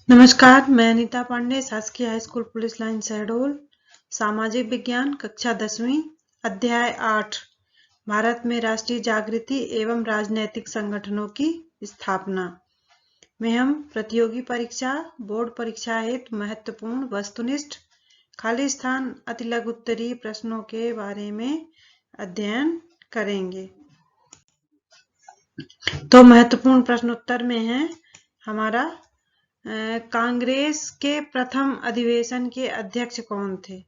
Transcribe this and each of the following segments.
नमस्कार, मैं अनीता पांडे, शासकीय high school police line Shahdol. सामाजिक विज्ञान कक्षा 10वीं, अध्याय 8 भारत में राष्ट्रीय जागृति एवं राजनैतिक संगठनों की स्थापना में हम प्रतियोगी परीक्षा, बोर्ड परीक्षा हेतु महत्वपूर्ण वस्तुनिष्ठ खाली स्थान अतिलघु उत्तरीय प्रश्नों के बारे में अध्ययन करेंगे। तो महत्वपूर्ण प्रश्नोत्तर में है हमारा कांग्रेस के प्रथम अधिवेशन के अध्यक्ष कौन थे?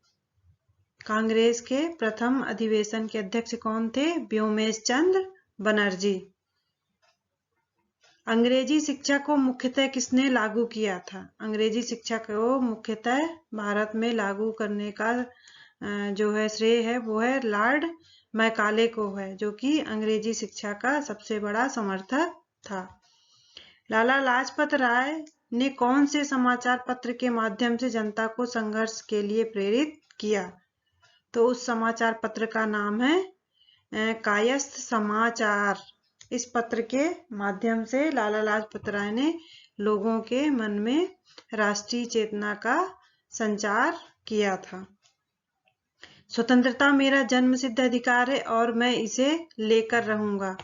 कांग्रेस के प्रथम अधिवेशन के अध्यक्ष कौन थे? व्योमेश चंद्र बनर्जी। अंग्रेजी शिक्षा को मुख्यतः किसने लागू किया था? अंग्रेजी शिक्षा को मुख्यतः भारत में लागू करने का जो है श्रेय है वो है लॉर्ड मैकाले को है, जो कि अंग्रेजी शिक्षा का सबसे बड़ा समर्थक था। लाला लाजपत राय ने कौन से समाचार पत्र के माध्यम से जनता को संघर्ष के लिए प्रेरित किया? तो उस समाचार पत्र का नाम है कायस्थ समाचार। इस पत्र के माध्यम से लाला लाजपत राय ने लोगों के मन में राष्ट्रीय चेतना का संचार किया था। स्वतंत्रता मेरा जन्मसिद्ध अधिकार है और मैं इसे लेकर रहूंगा,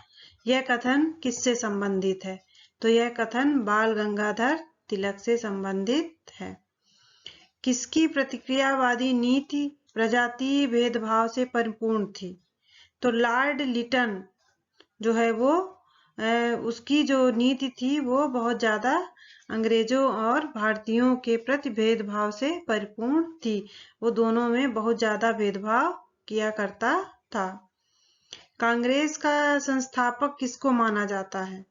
यह कथन किससे संबंधित है? तो यह कथन बाल गंगाधर तिलक से संबंधित है। किसकी प्रतिक्रियावादी नीति प्रजातीय भेदभाव से परिपूर्ण थी? तो लॉर्ड लिटन जो है वो उसकी जो नीति थी वो बहुत ज्यादा अंग्रेजों और भारतीयों के प्रति भेदभाव से परिपूर्ण थी। वो दोनों में बहुत ज्यादा भेदभाव किया करता था। कांग्रेस का संस्थापक किसको माना जाता है?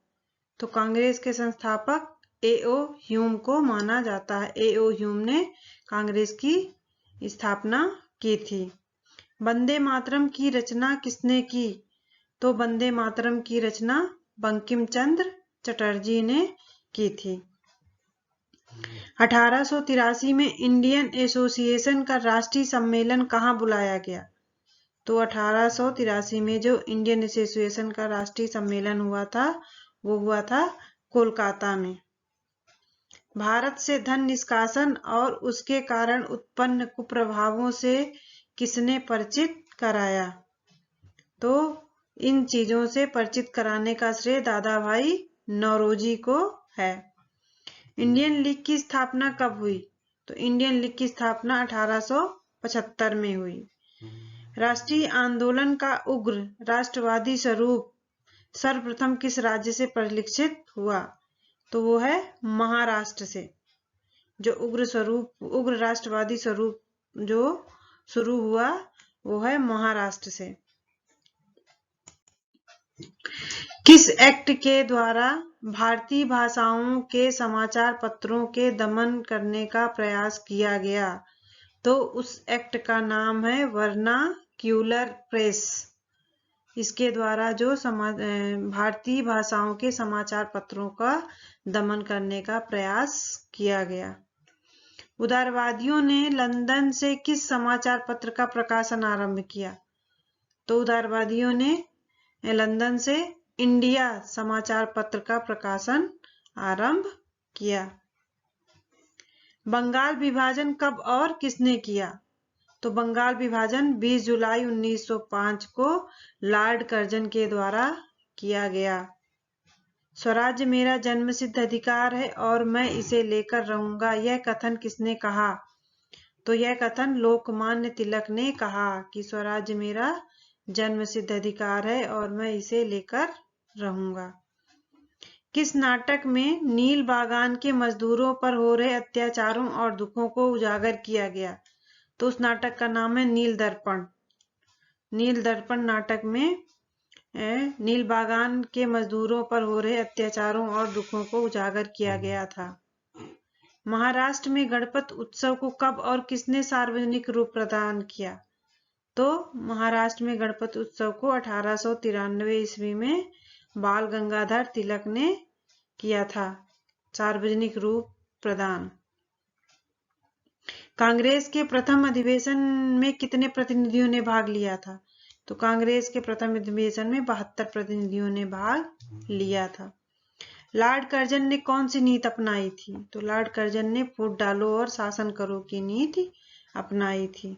तो कांग्रेस के संस्थापक एओ ह्यूम को माना जाता है। एओ ह्यूम ने कांग्रेस की स्थापना की थी। वंदे मातरम की रचना किसने की? तो वंदे मातरम की रचना बंकिम चंद्र चटर्जी ने की थी। 1883 में इंडियन एसोसिएशन का राष्ट्रीय सम्मेलन कहाँ बुलाया गया? तो 1883 में जो इंडियन एसोसिएशन का राष्ट्रीय सम्मेलन हुआ था वो हुआ था कोलकाता में। भारत से धन निष्कासन और उसके कारण उत्पन्न कुप्रभावों से किसने परिचित कराया? तो इन चीजों से परिचित कराने का श्रेय दादा भाई नौरोजी को है। इंडियन लीग की स्थापना कब हुई? तो इंडियन लीग की स्थापना 1875 में हुई। राष्ट्रीय आंदोलन का उग्र राष्ट्रवादी स्वरूप सर्वप्रथम किस राज्य से परिलक्षित हुआ? तो वो है महाराष्ट्र से। जो उग्र राष्ट्रवादी स्वरूप जो शुरू हुआ वो है महाराष्ट्र से। किस एक्ट के द्वारा भारतीय भाषाओं के समाचार पत्रों के दमन करने का प्रयास किया गया? तो उस एक्ट का नाम है वर्नाक्यूलर प्रेस। इसके द्वारा जो भारतीय भाषाओं के समाचार पत्रों का दमन करने का प्रयास किया गया। उदारवादियों ने लंदन से किस समाचार पत्र का प्रकाशन आरंभ किया? तो उदारवादियों ने लंदन से इंडिया समाचार पत्र का प्रकाशन आरंभ किया। बंगाल विभाजन कब और किसने किया? तो बंगाल विभाजन 20 जुलाई 1905 को लॉर्ड कर्जन के द्वारा किया गया। स्वराज्य मेरा जन्मसिद्ध अधिकार है और मैं इसे लेकर रहूंगा, यह कथन किसने कहा? तो यह कथन लोकमान्य तिलक ने कहा कि स्वराज्य मेरा जन्मसिद्ध अधिकार है और मैं इसे लेकर रहूंगा। किस नाटक में नील बागान के मजदूरों पर हो रहे अत्याचारों और दुखों को उजागर किया गया? तो उस नाटक का नाम है नील दर्पण। नील दर्पण नाटक में नील बागान के मजदूरों पर हो रहे अत्याचारों और दुखों को उजागर किया गया था। महाराष्ट्र में गणपति उत्सव को कब और किसने सार्वजनिक रूप प्रदान किया? तो महाराष्ट्र में गणपति उत्सव को 1893 ईस्वी में बाल गंगाधर तिलक ने किया था सार्वजनिक रूप प्रदान। कांग्रेस के प्रथम अधिवेशन में कितने प्रतिनिधियों ने भाग लिया था? तो कांग्रेस के प्रथम अधिवेशन में 72 प्रतिनिधियों ने भाग लिया था। लॉर्ड कर्जन ने कौन सी नीति अपनाई थी? तो लॉर्ड कर्जन ने फूट डालो और शासन करो की नीति अपनाई थी।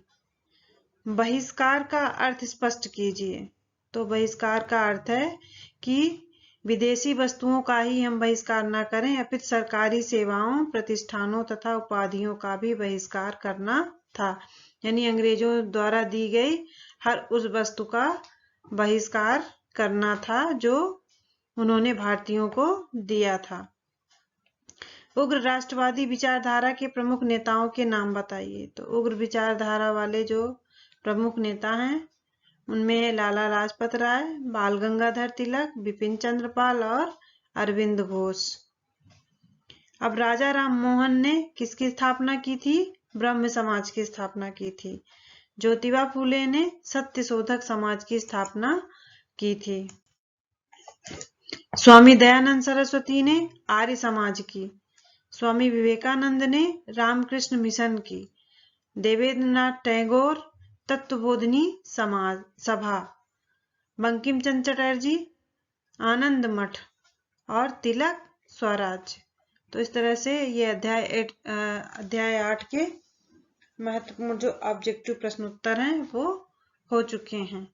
बहिष्कार का अर्थ स्पष्ट कीजिए। तो बहिष्कार का अर्थ है कि विदेशी वस्तुओं का ही हम बहिष्कार न करें, अपितु सरकारी सेवाओं, प्रतिष्ठानों तथा उपाधियों का भी बहिष्कार करना था। यानी अंग्रेजों द्वारा दी गई हर उस वस्तु का बहिष्कार करना था जो उन्होंने भारतीयों को दिया था। उग्र राष्ट्रवादी विचारधारा के प्रमुख नेताओं के नाम बताइए। तो उग्र विचारधारा वाले जो प्रमुख नेता हैं उनमें लाला लाजपत राय, बाल गंगाधर तिलक, बिपिन चंद्र पाल और अरविंद घोष। अब राजा राम मोहन ने किसकी स्थापना की थी? ब्रह्म समाज की स्थापना की थी। ज्योतिबा फूले ने सत्य शोधक समाज की स्थापना की थी। स्वामी दयानंद सरस्वती ने आर्य समाज की। स्वामी विवेकानंद ने रामकृष्ण मिशन की। देवेंद्रनाथ टैगोर तत्वबोधिनी समाज सभा। बंकिम चंद्र चटर्जी आनंद मठ और तिलक स्वराज। तो इस तरह से ये अध्याय 8 के महत्वपूर्ण जो ऑब्जेक्टिव प्रश्न उत्तर हैं वो हो चुके हैं।